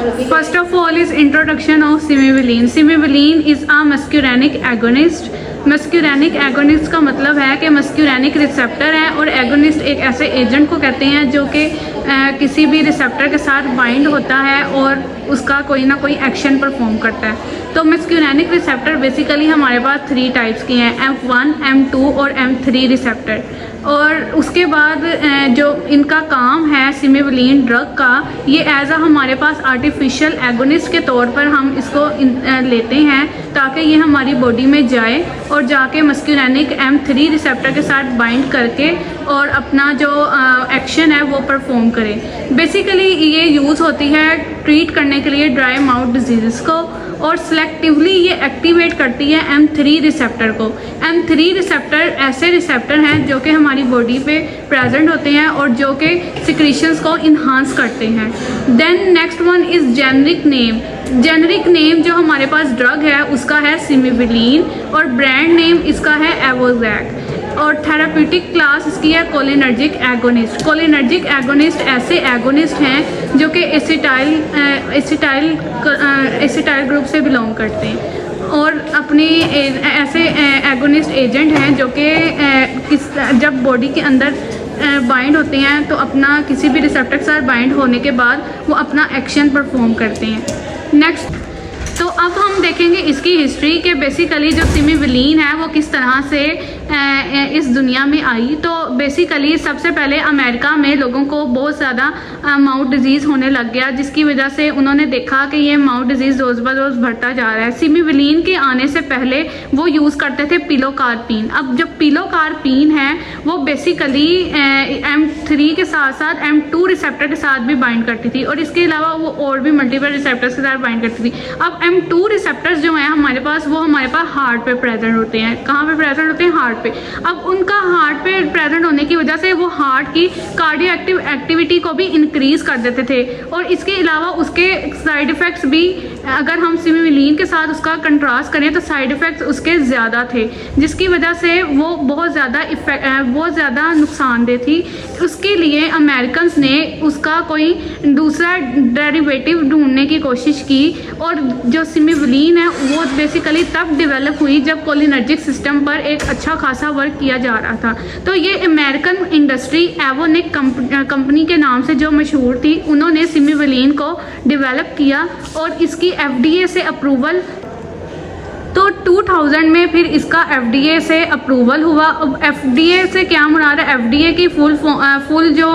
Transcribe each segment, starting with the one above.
First of all is introduction of simivaline. Simivaline is a muscarinic agonist. Muscarinic agonist का मतलब है कि मस्क्यूरैनिक receptor है और एगोनिस्ट एक ऐसे एजेंट को कहते हैं जो कि किसी भी रिसेप्टर के साथ बाइंड होता है और उसका कोई ना कोई एक्शन परफॉर्म करता है। तो मस्क्यूरैनिक रिसेप्टर बेसिकली हमारे पास 3 टाइप्स की हैं, M1, M2 और M3 रिसेप्टर। और उसके बाद जो इनका काम है सिमिवलिन ड्रग का, ये एज हमारे पास आर्टिफिशियल एगोनिस्ट के तौर पर हम इसको लेते हैं ताकि ये हमारी बॉडी में जाए और जाके मस्क्यूरैनिक M3 रिसेप्टर के साथ बाइंड करके और अपना जो एक्शन है वो परफॉर्म करे। बेसिकली ये यूज़ होती है ट्रीट करने के लिए ड्राई माउथ डिजीज़ को और सिलेक्टिवली ये एक्टिवेट करती है M3 रिसेप्टर को। M3 रिसेप्टर ऐसे रिसेप्टर हैं जो कि हमारी बॉडी पे प्रेजेंट होते हैं और जो कि सिक्रीशंस को इन्हांस करते हैं। Then next one is generic name. Generic name जो हमारे पास ड्रग है उसका है सिमिवलिन और ब्रांड नेम इसका है एवोजैक। और थेराप्यूटिक क्लास इसकी है कोलिनर्जिक एगोनिस्ट। कोलिनर्जिक एगोनिस्ट ऐसे एगोनिस्ट हैं जो कि एसिटाइल ग्रुप से बिलोंग करते हैं और अपने ऐसे एगोनिस्ट एजेंट हैं जो कि जब बॉडी के अंदर बाइंड होते हैं तो अपना किसी भी रिसेप्टर के साथ बाइंड होने के बाद वो अपना एक्शन परफॉर्म करते हैं। नेक्स्ट, तो अब हम देखेंगे इसकी हिस्ट्री के बेसिकली जो सिमिवलिन है वो किस तरह से इस दुनिया में आई। तो बेसिकली सबसे पहले अमेरिका में लोगों को बहुत ज़्यादा माउथ डिजीज़ होने लग गया, जिसकी वजह से उन्होंने देखा कि ये माउथ डिजीज़ रोज़ ब रोज़ बढ़ता जा रहा है। सिमिवलिन के आने से पहले वो यूज़ करते थे पिलोकार्पिन। अब जो पिलोकार्पिन है वो बेसिकली M3 के साथ साथ M2 रिसेप्टर के साथ भी बाइंड करती थी और इसके अलावा वो और भी मल्टीपल रिसेप्टर्स के साथ बाइंड करती थी। अब M2 रिसेप्टर्स जो हैं हमारे पास वो हमारे पास हार्ट पे प्रेजेंट होते हैं। कहाँ पे प्रेजेंट होते हैं? हार्ट पे। अब उनका हार्ट पे प्रेजेंट होने की वजह से वो हार्ट की कार्डियो एक्टिविटी को भी इंक्रीज कर देते थे और इसके अलावा उसके साइड इफ़ेक्ट्स भी, अगर हम सिमिवलिन के साथ उसका कंट्रास्ट करें तो साइड इफ़ेक्ट्स उसके ज़्यादा थे, जिसकी वजह से वो बहुत ज़्यादा नुकसानदेह थी। उसके लिए अमेरिकन्स ने उसका कोई दूसरा डेरिवेटिव ढूंढने की कोशिश की और जो सिमिवलिन है वो बेसिकली तब डेवलप हुई जब कोलिनर्जिक सिस्टम पर एक अच्छा खासा वर्क किया जा रहा था। तो ये अमेरिकन इंडस्ट्री एवोनिक कंपनी के नाम से जो मशहूर थी, उन्होंने सिमिवलिन को डेवलप किया और इसकी FDA से अप्रूवल, तो 2000 में फिर इसका FDA से अप्रूवल हुआ। अब FDA से क्या मुराद है? FDA की फुल जो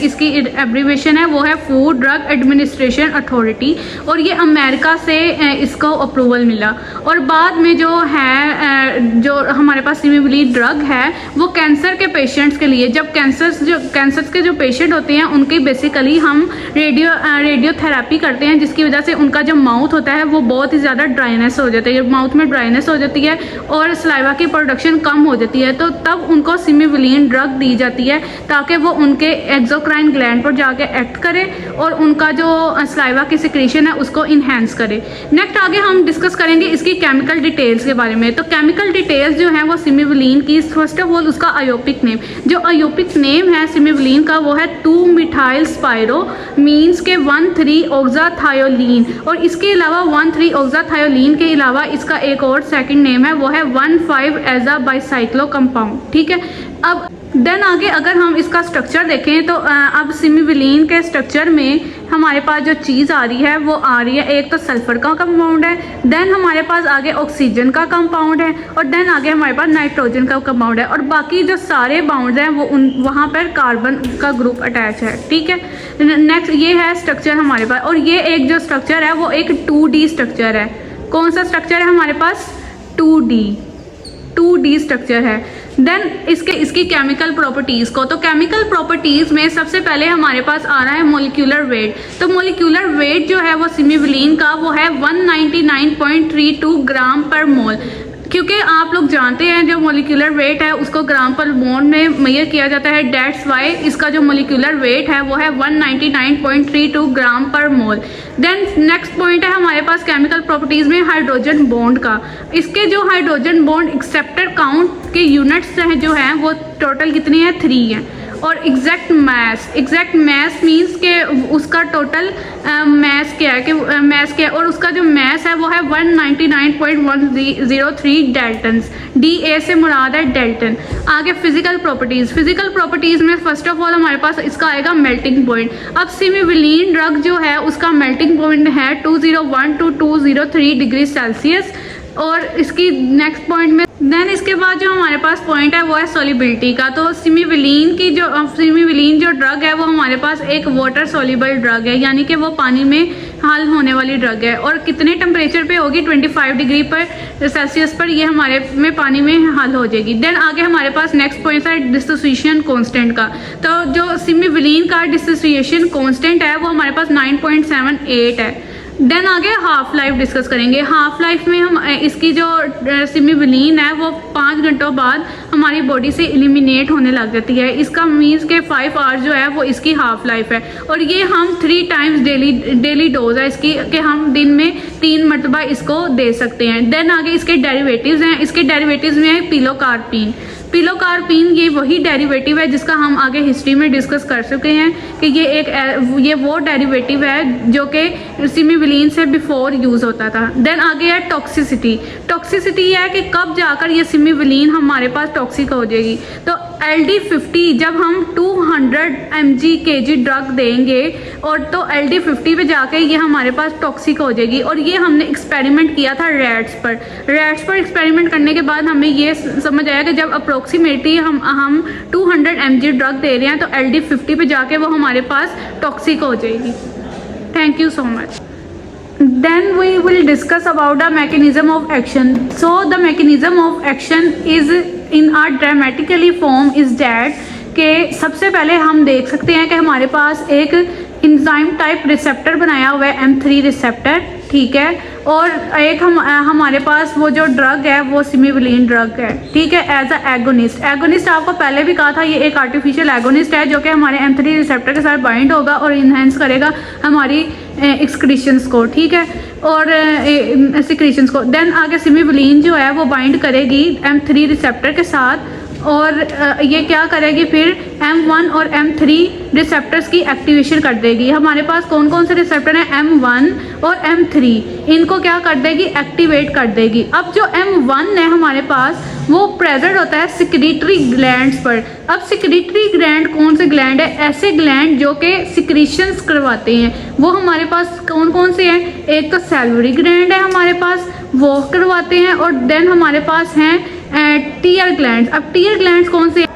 इसकी एब्रीवेशन है वो है फूड ड्रग एडमिनिस्ट्रेशन अथॉरिटी और ये अमेरिका से इसको अप्रूवल मिला। और बाद में जो है जो हमारे पास सिमिवलिन ड्रग है वो कैंसर के पेशेंट्स के लिए, जब कैंसर के जो पेशेंट होते हैं उनकी बेसिकली हम रेडियोथेरेपी करते हैं, जिसकी वजह से उनका जो माउथ होता है वो बहुत ही ज़्यादा ड्राइनेस हो जाता है, माउथ में ड्राइनेस हो जाती है और सलाइवा की प्रोडक्शन कम हो जाती है। तो तब उनको सिमिवलिन ड्रग दी जाती है ताकि वो उनके एक्सोक्राइन ग्लैंड पर जाके एक्ट करे और उनका जो सलाइवा की सिक्रीशन है उसको इन्हेंस करे। नेक्स्ट आगे हम डिस्कस करेंगे इसकी केमिकल डिटेल्स के बारे में। तो केमिकल डिटेल्स जो है वो सिमिवलिन की, फर्स्ट ऑफ ऑल उसका आयोपिक नेम, जो आयोपिक नेम है सिमिवलिन का वो है 2-मिथाइल स्पायरो, मीन्स के 1,3-ऑक्साथायोलीन। और इसके अलावा 1,3-ऑक्साथायोलीन के अलावा इसका एक और सेकंड नेम है वो है 1,5-एजा बाइसाइक्लो कंपाउंड। ठीक है, अब देन आगे अगर हम इसका स्ट्रक्चर देखें तो अब सिमिवलिन के स्ट्रक्चर में हमारे पास जो चीज़ आ रही है वो आ रही है, एक तो सल्फर का कंपाउंड है, देन हमारे पास आगे ऑक्सीजन का कंपाउंड है और देन आगे हमारे पास नाइट्रोजन का कंपाउंड है और बाकी जो सारे बाउंड हैं वो वहाँ पर कार्बन का ग्रुप अटैच है। ठीक है, नेक्स्ट ये है स्ट्रक्चर हमारे पास और ये एक जो स्ट्रक्चर है वो एक 2D स्ट्रक्चर है। कौन सा स्ट्रक्चर है हमारे पास? 2D स्ट्रक्चर है। देन इसकी केमिकल प्रॉपर्टीज़ को, तो केमिकल प्रॉपर्टीज़ में सबसे पहले हमारे पास आ रहा है मोलिकुलर वेट। तो मोलिकुलर वेट जो है वो सिमिवलिन का वो है 199.32 ग्राम पर मोल। क्योंकि आप लोग जानते हैं जो मोलिकुलर वेट है उसको ग्राम पर मोल में मेजर किया जाता है, डेट्स वाई इसका जो मोलिकुलर वेट है वो है 199.32 ग्राम पर मोल। देन नेक्स्ट पॉइंट है हमारे पास केमिकल प्रॉपर्टीज़ में हाइड्रोजन बॉन्ड का। इसके जो हाइड्रोजन बॉन्ड एक्सेप्टर काउंट के यूनिट्स हैं जो हैं वो टोटल कितनी है? 3 हैं। और एग्जैक्ट मैस मीन्स के उसका टोटल मैस क्या है, कि मैस क्या है, और उसका जो मैस है वो है 199.103 डेल्टन्स। DA से मुराद है डेल्टन। आगे फिजिकल प्रॉपर्टीज़ में फर्स्ट ऑफ ऑल हमारे पास इसका आएगा मेल्टिंग पॉइंट। अब सिमिविलीन ड्रग जो है उसका मेल्टिंग पॉइंट है 201 to 203 डिग्री सेल्सियस। और इसकी नेक्स्ट पॉइंट में देन इसके बाद जो हमारे पास पॉइंट है वो है सॉल्युबिलिटी का। तो सिमिविलीन जो ड्रग है वो हमारे पास एक वाटर सॉल्युबल ड्रग है, यानी कि वो पानी में हल होने वाली ड्रग है। और कितने टेम्परेचर पे होगी, 25 डिग्री पर सेल्सियस पर ये हमारे में पानी में हल हो जाएगी। देन आगे हमारे पास नेक्स्ट पॉइंट है डिसोसिएशन कांस्टेंट का। तो जो सिमिविलीन का डिसोसिएशन कांस्टेंट है वो हमारे पास 9.78 है। देन आगे हाफ लाइफ डिस्कस करेंगे। हाफ लाइफ में हम इसकी जो सिमिविलीन है वो 5 घंटों बाद हमारी बॉडी से एलिमिनेट होने लग जाती है। इसका मीन्स के 5 आवर्स जो है वो इसकी हाफ लाइफ है। और ये हम 3 टाइम्स डेली डोज है इसकी, कि हम दिन में 3 मरतबा इसको दे सकते हैं। देन आगे इसके डेरिवेटिव्स हैं। इसके डेरिवेटिव्स में है पिलोकार्पिन ये वही डेरिवेटिव है जिसका हम आगे हिस्ट्री में डिस्कस कर चुके हैं कि ये वो डेरिवेटिव है जो कि सिमिविलीन से बिफोर यूज़ होता था। देन आगे है टॉक्सिसिटी है कि कब जाकर ये सिमिविलीन हमारे पास टॉक्सिक हो जाएगी। तो LD50 जब हम 200 mg/kg ड्रग देंगे और तो LD50 पे जाके ये हमारे पास टॉक्सिक हो जाएगी। और ये हमने एक्सपेरिमेंट किया था रैट्स पर एक्सपेरिमेंट करने के बाद हमें ये समझ आया कि जब अप्रोक्सीमेटली हम 200 mg ड्रग दे रहे हैं तो LD50 पे जाके वो हमारे पास टॉक्सिक हो जाएगी। Thank you so much. Then we will discuss about the mechanism of action. So the mechanism of action is in a dramatically form is that कि सबसे पहले हम देख सकते हैं कि हमारे पास एक इंजाइम टाइप रिसेप्टर बनाया हुआ है M3 रिसेप्टर, ठीक है। और एक हमारे पास वो जो ड्रग है वो सिमिविलीन ड्रग है, ठीक है, एज अ एगोनिस्ट आपको पहले भी कहा था ये एक आर्टिफिशियल एगोनिस्ट है जो कि हमारे M3 रिसेप्टर के साथ बाइंड होगा और इन्हेंस करेगा हमारी एक्सक्रीशंस को, ठीक है, और सिक्रीशंस को। देन आगे सिमिविलीन जो है वो बाइंड करेगी M3 रिसेप्टर के साथ और ये क्या करेगी फिर M1 और M3 रिसेप्टर्स की एक्टिवेशन कर देगी। हमारे पास कौन कौन से रिसेप्टर हैं, M1 और M3, इनको क्या कर देगी, एक्टिवेट कर देगी। अब जो M1 है हमारे पास वो प्रेजेंट होता है सिक्रीटरी ग्लैंड्स पर। अब सिक्रीटरी ग्लैंड कौन से ग्लैंड है, ऐसे ग्लैंड जो कि सिक्रीशंस करवाते हैं, वो हमारे पास कौन कौन से हैं। एक तो सैल्वरी ग्लैंड है हमारे पास, वो करवाते हैं। और देन हमारे पास हैं टीयर ग्लैंड्स। अब टीयर ग्लैंड्स कौन से,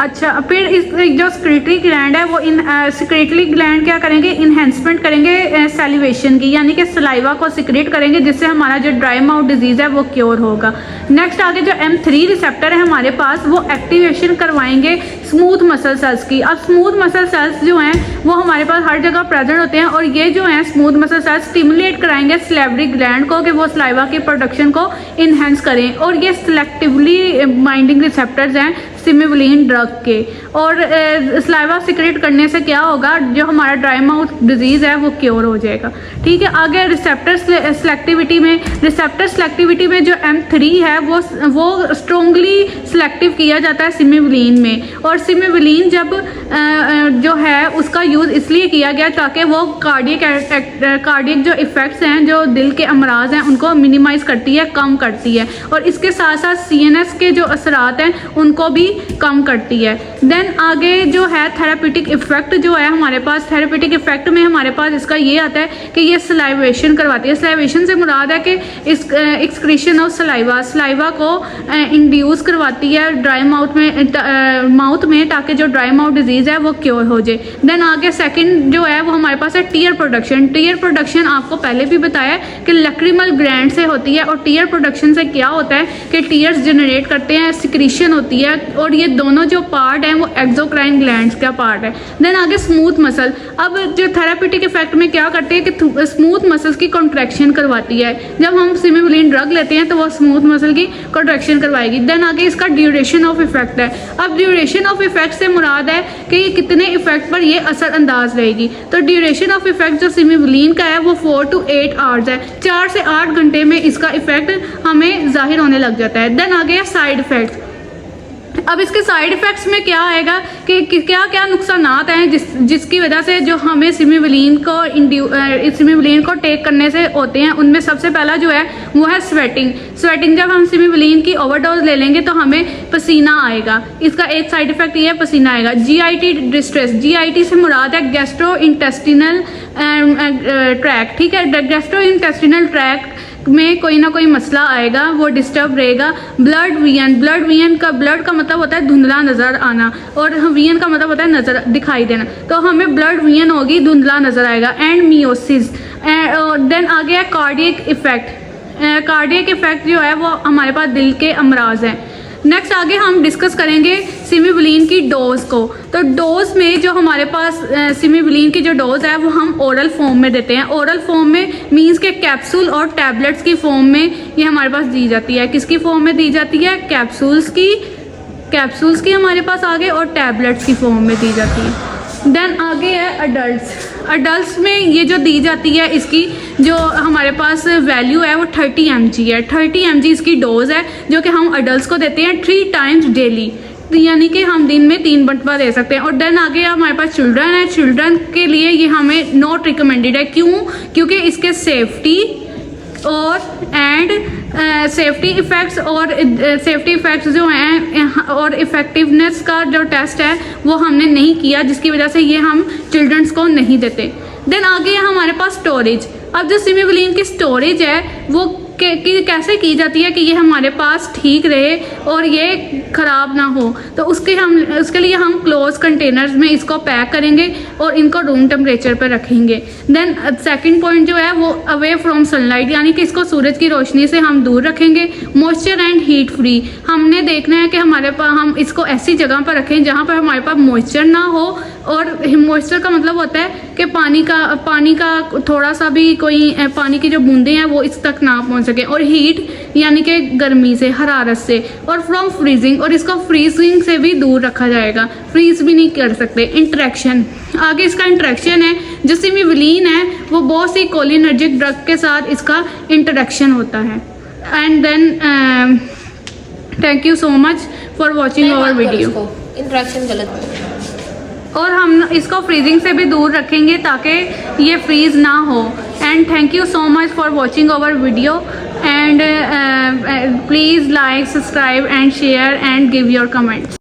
अच्छा, फिर इस जो सिक्रीटरी ग्लैंड है वो सिक्रीटरी ग्लैंड क्या करेंगे, इन्हेंसमेंट करेंगे सैलिवेशन की, यानी कि सलाइवा को सिक्रीट करेंगे जिससे हमारा जो ड्राई माउथ डिजीज़ है वो क्योर होगा। नेक्स्ट आगे जो M3 रिसेप्टर है हमारे पास वो एक्टिवेशन करवाएंगे स्मूथ मसल सेल्स की। अब स्मूथ मसल सेल्स जो हैं वो हमारे पास हर जगह प्रेजेंट होते हैं और ये जो हैं स्मूथ मसल सेल्स स्टिमुलेट कराएंगे सैलिवरी ग्लैंड को कि वो सलाइवा की प्रोडक्शन को इन्हेंस करें। और ये सिलेक्टिवली बाइंडिंग रिसेप्टर्स हैं सिमिविलीन ड्रग के। और सलाइवा सिक्रेट करने से क्या होगा, जो हमारा ड्राई माउथ डिजीज़ है वो क्योर हो जाएगा, ठीक है। आगे रिसेप्टर सेलेक्टिविटी में जो M3 है वो स्ट्रोंगली सिलेक्टिव किया जाता है सिमिविलीन में। और सिमिविलीन जब जो है उसका यूज़ इसलिए किया गया ताकि वो कार्डियक जो इफ़ेक्ट्स हैं, जो दिल के अमराज हैं, उनको मिनिमाइज़ करती है, कम करती है। और इसके साथ साथ CNS के जो असरात हैं उनको भी कम करती है। देन आगे जो है थेराप्यूटिक इफेक्ट जो है हमारे पास, थेराप्यूटिक इफेक्ट में हमारे पास इसका ये आता है कि ये सलाइवेशन करवाती है। सलाइवेशन से मुराद है कि इस एक्सक्रीशन ऑफ सलाइवा को इंड्यूस करवाती है ड्राई माउथ में ताकि जो ड्राई माउथ डिजीज़ है वो क्योर हो जाए। देन आगे सेकंड जो है वो हमारे पास है टीयर प्रोडक्शन आपको पहले भी बताया कि लैक्रिमल ग्लैंड से होती है। और टीयर प्रोडक्शन से क्या होता है कि टीयर्स जनरेट करते हैं, सिक्रीशन होती है। और ये दोनों जो पार्ट हैं वो एक्सोक्राइन ग्लैंड्स का पार्ट है। देन आगे स्मूथ मसल, अब जो थेराप्यूटिक इफेक्ट में क्या करते हैं कि स्मूथ मसल्स की कॉन्ट्रैक्शन करवाती है। जब हम सिमिविलीन ड्रग लेते हैं तो वो स्मूथ मसल की कॉन्ट्रैक्शन करवाएगी। देन आगे इसका ड्यूरेशन ऑफ इफेक्ट है। अब ड्यूरेशन ऑफ इफेक्ट से मुराद है कि कितने इफेक्ट पर ये असर अंदाज रहेगी। तो ड्यूरेशन ऑफ इफेक्ट जो सिमिविलीन का है वो 4 to 8 आवर्स है। 4 से 8 घंटे में इसका इफेक्ट हमें जाहिर होने लग जाता है। देन आगे साइड इफेक्ट्स। अब इसके साइड इफ़ेक्ट्स में क्या आएगा कि क्या क्या नुकसानात हैं जिसकी वजह से जो हमें सिमिवलीन को टेक करने से होते हैं। उनमें सबसे पहला जो है वो है स्वेटिंग। जब हम सिमिवलीन की ओवरडोज ले लेंगे तो हमें पसीना आएगा। इसका एक साइड इफ़ेक्ट ये है, पसीना आएगा। GIT डिस्ट्रेस, GIT से मुराद है गैस्ट्रो इंटेस्टिनल ट्रैक, ठीक है। गैस्ट्रो इंटेस्टिनल ट्रैक में कोई ना कोई मसला आएगा, वो डिस्टर्ब रहेगा। ब्लड का मतलब होता है धुंधला नज़र आना, और वीएन का मतलब होता है नज़र दिखाई देना। तो हमें ब्लड वीएन होगी, धुंधला नज़र आएगा। And meiosis. देन आगे है कार्डियक इफेक्ट। कार्डियक इफेक्ट जो है वो हमारे पास दिल के अमराज हैं। नेक्स्ट आगे हम डिस्कस करेंगे सिमिवलीन की डोज को। तो डोज में जो हमारे पास सिमिवलीन की जो डोज है वो हम ओरल फॉर्म में देते हैं। ओरल फॉर्म में मींस के कैप्सूल और टैबलेट्स की फॉर्म में ये हमारे पास दी जाती है। किसकी फॉर्म में दी जाती है? कैप्सूल्स की हमारे पास आगे, और टैबलेट्स की फॉर्म में दी जाती है। देन आगे है अडल्ट्स में ये जो दी जाती है, इसकी जो हमारे पास वैल्यू है वो 30 mg है। 30 mg इसकी डोज है जो कि हम अडल्ट्स को देते हैं 3 टाइम्स डेली, यानी कि हम दिन में 3 मरतबा दे सकते हैं। और देन आगे हमारे पास चिल्ड्रन है। चिल्ड्रन के लिए ये हमें नॉट रिकमेंडेड है। क्यों? क्योंकि इसके सेफ्टी इफ़ेक्ट्स जो हैं और इफ़ेक्टिवनेस का जो टेस्ट है वो हमने नहीं किया, जिसकी वजह से ये हम चिल्ड्रंस को नहीं देते। देन आगे है हमारे पास स्टोरेज। अब जो सिमिवलीन की स्टोरेज है वो कैसे की जाती है कि ये हमारे पास ठीक रहे और ये ख़राब ना हो, तो उसके लिए हम क्लोज कंटेनर्स में इसको पैक करेंगे और इनको रूम टेम्परेचर पर रखेंगे। देन सेकंड पॉइंट जो है वो अवे फ्रॉम सनलाइट, यानी कि इसको सूरज की रोशनी से हम दूर रखेंगे। मॉइस्चर एंड हीट फ्री, हमने देखना है कि हमारे पास हम इसको ऐसी जगह पर रखें जहाँ पर हमारे पास मॉइस्चर ना हो, और मॉइस्चर का मतलब होता है कि पानी का थोड़ा सा भी कोई पानी की जो बूंदें हैं वो इस तक ना पहुँच सके। और हीट यानी कि गर्मी से, हरारत से। और फ्रॉम फ्रीजिंग, और इसको फ्रीजिंग से भी दूर रखा जाएगा, फ्रीज भी नहीं कर सकते। इंटरेक्शन, आगे इसका इंटरेक्शन है जो सिमिवलीन है वो बहुत सी कोलिनर्जिक ड्रग के साथ इसका इंटरेक्शन होता है। And then thank you so much for watching our video. Interaction गलत, और हम इसको फ्रीजिंग से भी दूर रखेंगे ताकि ये फ्रीज ना हो। And thank you so much for watching our video, and please like, subscribe and share and give your comments.